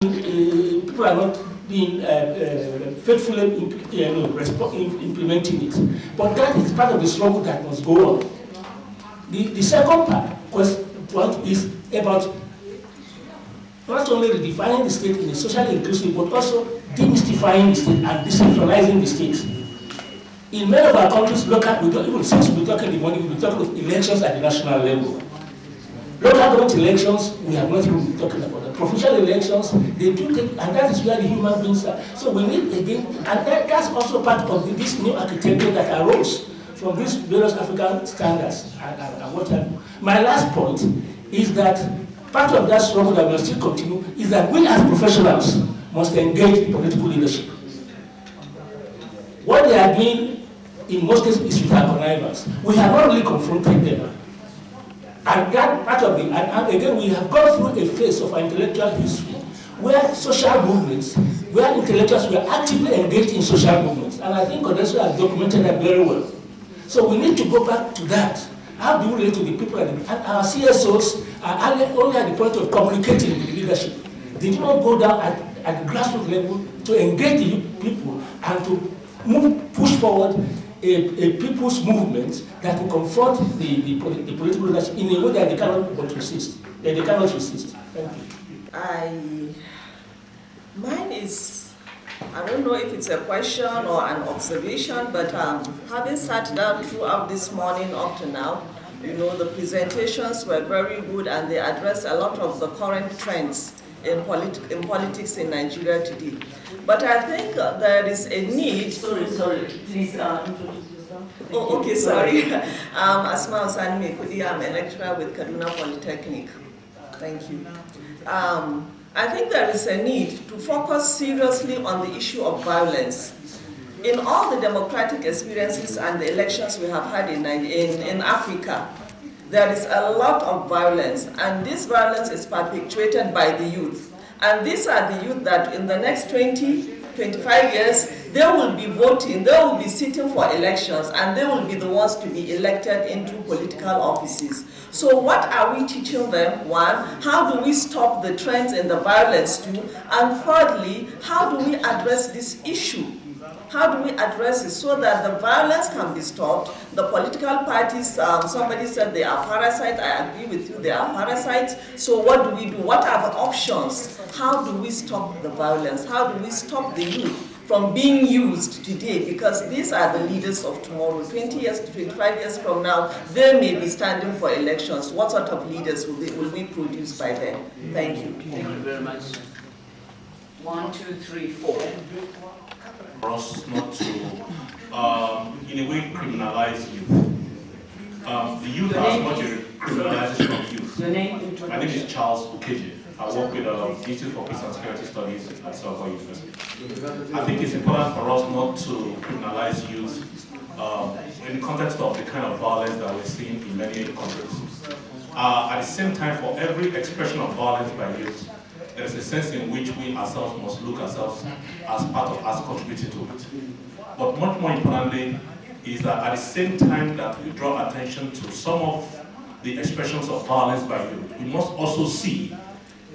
people are not being faithfully implementing it. But that is part of the struggle that must go on. The second point is about not only redefining the state in a socially inclusive, but also demystifying the state and decentralizing the state. In many of our countries, even since we're talking the morning, we're talking of elections at the national level. Local government elections, we have not even been talking about that. Provincial elections, they do take, and that is where the human beings are. So we need again, and that's also part of this new architecture that arose from these various African standards and what have you. My last point is that part of that struggle that will still continue is that we as professionals must engage political leadership. What they are doing in most cases is with our connivance. We have not really confronted them. And that part of it, and again, we have gone through a phase of our intellectual history where social movements, where intellectuals were actively engaged in social movements. And I think Odessa has documented that very well. So we need to go back to that. How do we relate to the people? And our CSOs are only at the point of communicating with the leadership. They do not go down at the grassroots level to engage the people and to push forward a people's movement that will confront the political leadership in a way that they cannot resist. They cannot resist. Thank you. Mine is, I don't know if it's a question or an observation, but having sat down throughout this morning up to now, you know, the presentations were very good and they addressed a lot of the current trends in politics in Nigeria today. But I think there is a need. Sorry, please introduce yourself. Oh, okay, sorry. Asma Osani Mekudi, I'm a lecturer with Kaduna Polytechnic. Thank you. I think there is a need to focus seriously on the issue of violence. In all the democratic experiences and the elections we have had in Africa, there is a lot of violence, and this violence is perpetuated by the youth. And these are the youth that in the next 20, 25 years, they will be voting, they will be sitting for elections, and they will be the ones to be elected into political offices. So what are we teaching them? One, how do we stop the trends in the violence too? And thirdly, how do we address this issue? How do we address it so that the violence can be stopped? The political parties, somebody said they are parasites. I agree with you, they are parasites. So what do we do? What are the options? How do we stop the violence? How do we stop the youth from being used today? Because these are the leaders of tomorrow. 20 years, 25 years from now, they may be standing for elections. What sort of leaders will we produce by then? Thank you. Thank you very much. 1, 2, 3, 4. For us not to, in a way, criminalize youth. The youth are as much a criminalization of youth. Your name? My name is Charles Ukeje. I work with the Institute for Peace and Security Studies at Sokoto University. I think it's important for us not to criminalize youth in the context of the kind of violence that we're seeing in many countries. At the same time, for every expression of violence by youth, there is a sense in which we ourselves must look ourselves as part of us contributing to it. But much more importantly is that at the same time that we draw attention to some of the expressions of violence by youth, we must also see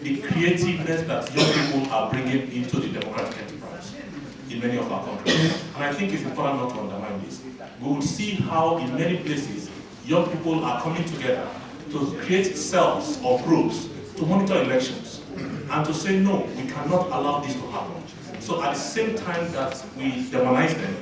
the creativeness that young people are bringing into the democratic enterprise in many of our countries. And I think it's important not to undermine this. We will see how in many places young people are coming together to create cells or groups to monitor elections and to say, no, we cannot allow this to happen. So at the same time that we demonize them,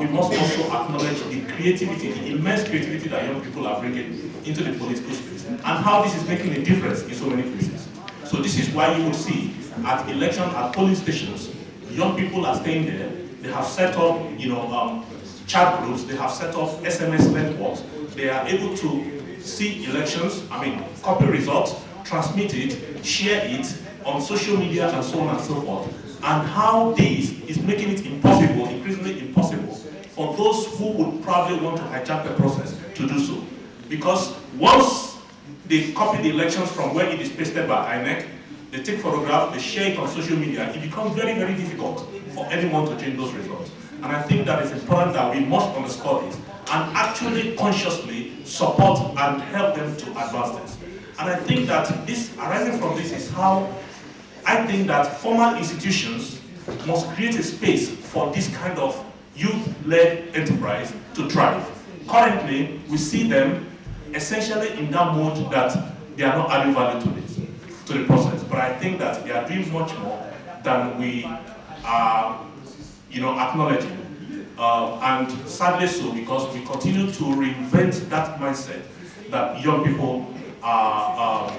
we must also acknowledge the creativity, the immense creativity that young people are bringing into the political space, and how this is making a difference in so many places. So this is why you would see at election, at polling stations, young people are staying there. They have set up, chat groups. They have set up SMS networks. They are able to see elections, copy results, transmit it, share it on social media and so on and so forth. And how this is making it impossible, increasingly impossible, for those who would probably want to hijack the process to do so. Because once they copy the elections from where it is pasted by INEC, they take photographs, they share it on social media, it becomes very, very difficult for anyone to change those results. And I think that it's important that we must underscore this and actually consciously support and help them to advance this. And I think that this, arising from this, is how I think that formal institutions must create a space for this kind of youth-led enterprise to thrive. Currently, we see them essentially in that mode that they are not adding value to the process. But I think that they are doing much more than we are, acknowledging. And sadly so, because we continue to reinvent that mindset that young people are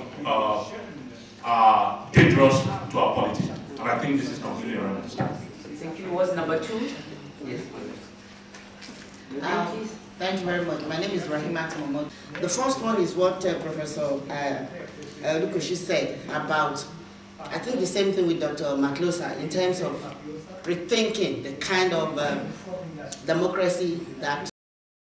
dangerous to our polity. And I think this is completely wrong. Thank you. Was number 2? Yes, please. Thank you very much. My name is Rahimat Mahmoud. The first one is what Professor Lukoshi said about, I think the same thing with Dr. Maklosa in terms of rethinking the kind of democracy that